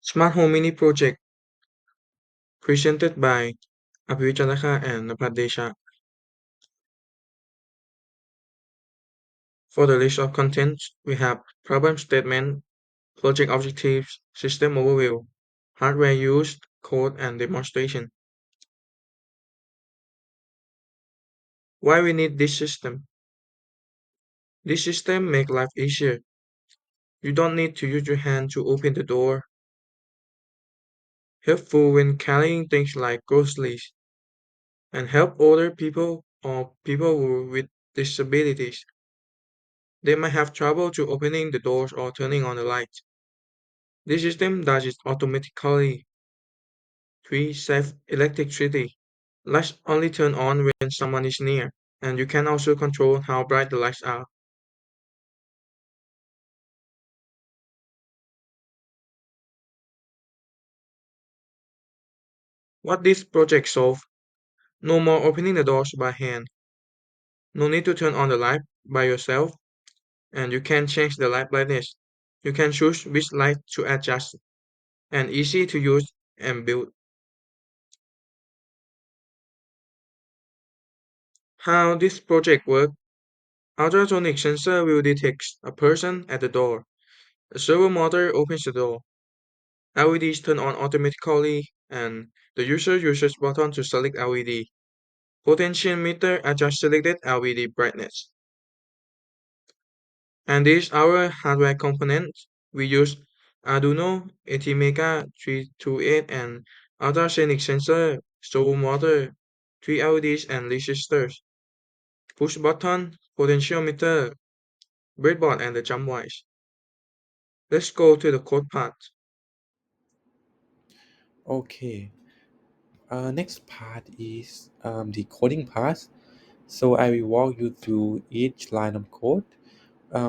Smart Home Mini Project presented by Apiwit Chantakhad and Napat Decha. For the list of contents, we have problem statement, project objectives, system overview, hardware used, code, and demonstration. Why we need this system? This system make life easier. You don't need to use your hand to open the door. Helpful when carrying things like groceries, and help older people or with disabilities. They might have trouble to opening the doors or turning on the lights. This system does it automatically. 3. Save electricity. Lights only turn on when someone is near, and you can also control how bright the lights are. What this project solve? No more opening the doors by hand. No need to turn on the light by yourself, and you can change the light brightness. You can choose which light to adjust, and easy to use and build. How this project works? Ultrasonic sensor will detect a person at the door. A servo motor opens the door. LEDs turn on automatically, and the user uses button to select LED. Potentiometer adjusts selected LED brightness. And this our hardware components. We use Arduino, ATmega328, and ultrasonic sensor, servo motor, 3 LEDs, and resistors. Push button, potentiometer, breadboard, and the jump wires. Let's go to the code part. Okay. Next part is the coding part. So I will walk you through each line of code.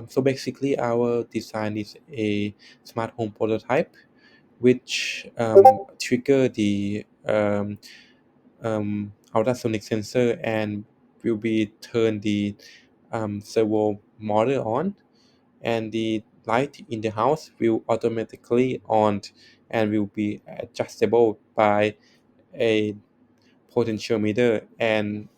So basically, our design is a smart home prototype, which trigger the ultrasonic sensor and will be turn the servo motor on, and the light in the house will automatically on and will be adjustable by a potentiometer, and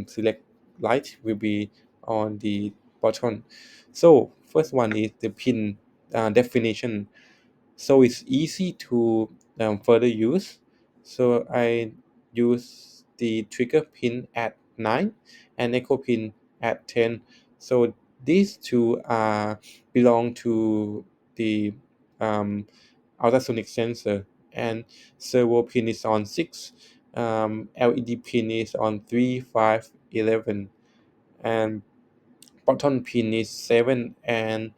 select light will be on the button. So first one is the pin definition. So it's easy to further use. So I use the trigger pin at 9 and echo pin at 10. So these two belong to the um, ultrasonic sensor, and servo pin is on 6, LED pin is on 3, 5, 11, and button pin is 7, and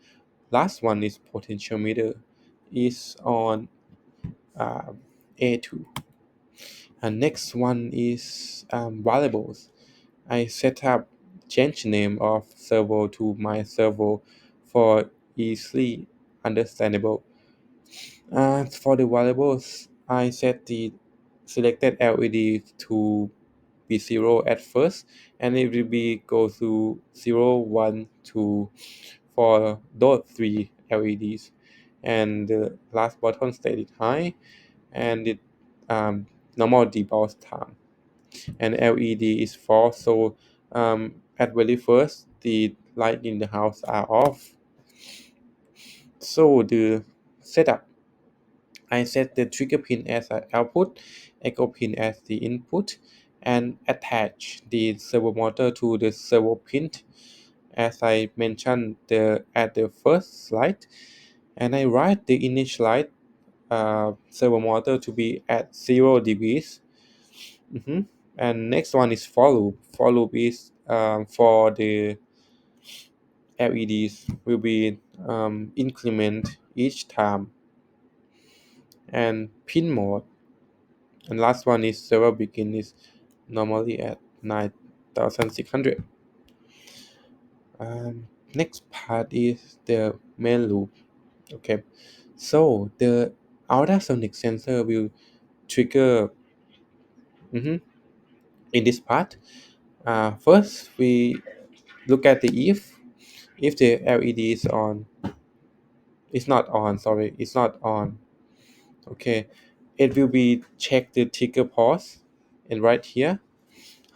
last one is potentiometer is on uh, A2. And next one is variables. I set up change name of servo to my servo for easily understandable. For the variables, I set the selected LED to be 0 at first, and it will be go to 0, 1, 2 for those three LEDs. And the last button stated high, and it um, normal debug time. And LED is false, so at very first the light in the house are off. So the setup, I set the trigger pin as an output, echo pin as the input, and attach the servo motor to the servo pin as I mentioned at the first slide. And I write the initialize servo motor to be at 0 dBs. Mhm. And next one is for loop. For loop is for the LEDs will be increment each time. And pin mode, and last one is server begin is normally at 9600. Next part is the main loop. Okay, so the ultrasonic sensor will trigger mhm, in this part. First, we look at the if the LED is on, it's not on. Sorry, it's not on. Okay, it will be check the trigger pause, and right here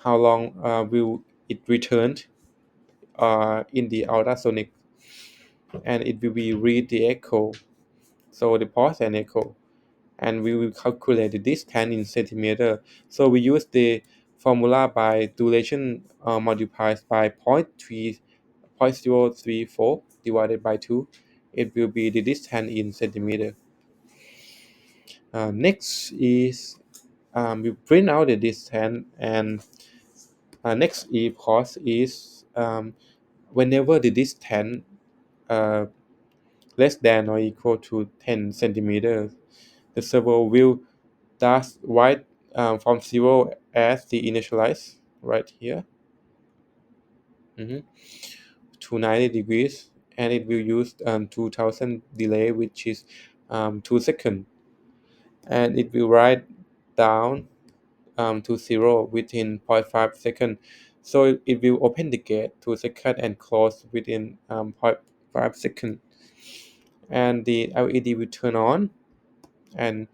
how long will it return in the ultrasonic, and it will be read the echo, so the pause and echo, and we will calculate the distance in centimeter. So we use the formula by duration multiplied by 0.034 divided by 2. It will be the distance in centimeter. Next is we print out the distance, and next if cost is whenever the distance uh, less than or equal to 10 centimeters, the server will thus write from 0 as the initialize right here, mhm, to 90 degrees, and it will use 2000 delay, which is 2 seconds, and it will write down to 0 within zero point 0.5 seconds. So it will open the gate 2 seconds and close within zero point 0.5 seconds, and the LED will turn on, and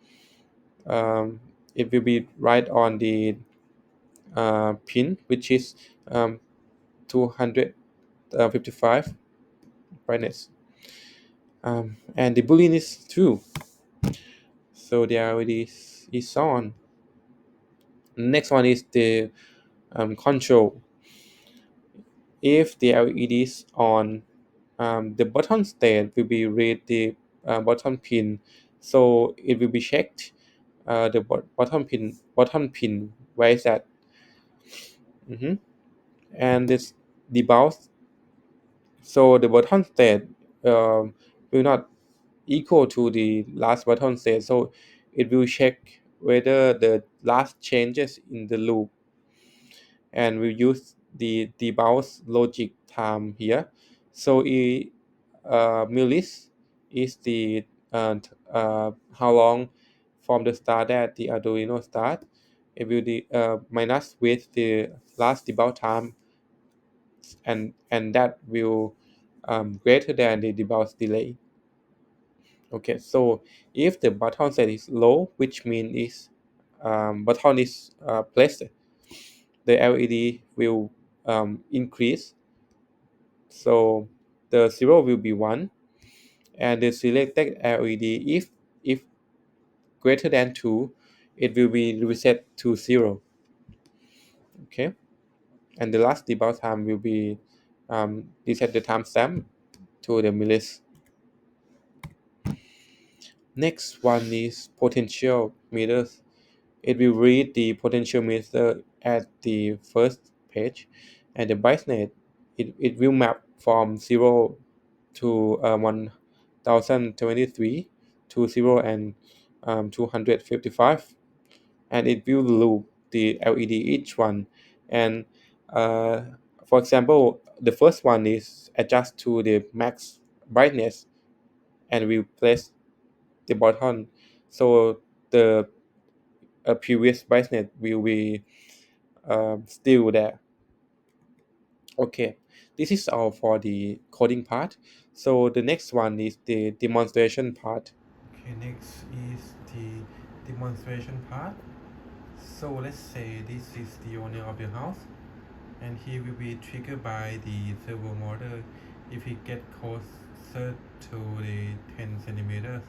it will be right on the pin, which is 255 brightness, and the boolean is true, so the LED is on. Next one is the control. If the LED is on, the button state will be read the button pin, so it will be checked the button pin where is that, hmm and this debounce, so the button state will not equal to the last button state, so it will check whether the last changes in the loop, and we use the debounce logic time here. So millis is the how long from the start that the Arduino start. It will be minus with the last debout time, and that will greater than the debout delay. Okay, so if the button set is low, which means is button is placed, the LED will increase. So the 0 will be 1, and the selected LED, if greater than 2, it will be reset to 0. Okay, and the last debug time will be reset the timestamp to the millis. Next one is potential meters. It will read the potential meter at the first page, and the brightness, it will map from 0 to 1023 to 0 and 255, and it will loop the LED each one. And uh, for example, the first one is adjust to the max brightness, and we place the button, so the previous brightness will be still there. Okay, this is all for the coding part. So the next one is the demonstration part. Okay, next is the demonstration part. So let's say this is the owner of the house, and he will be triggered by the servo motor if he get closer to the 10 centimeters.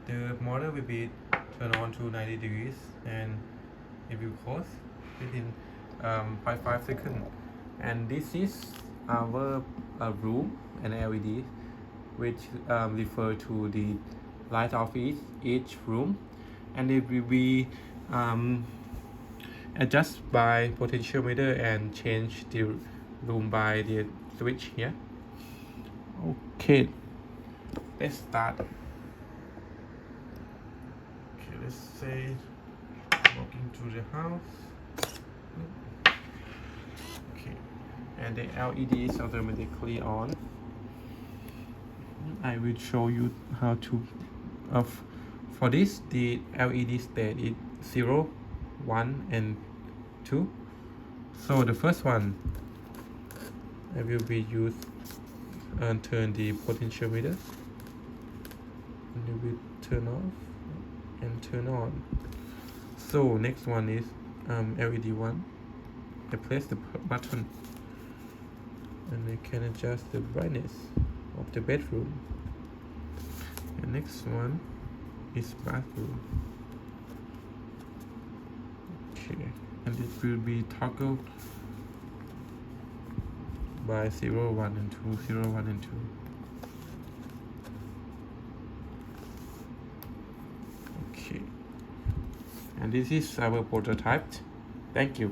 The motor will be turned on to 90 degrees, and it will close within 0.5 seconds. And this is our room and LED, which refer to the light of each room, and it will be um, adjust by potentiometer and change the room by the switch here. Okay, let's start. Okay, let's say walking to the house. Okay, and the LED is automatically on. I will show you how to for this, the LED state is 0, 1 and 2. So the first one, I will be use and turn the potentiometer, and it will turn off, and turn on. So next one is LED one. I press the button and I can adjust the brightness of the bedroom. The next one is bathroom. Okay, and it will be toggled by 0, 1 and 2, 0, 1 and 2. Okay, and this is our prototype. Thank you.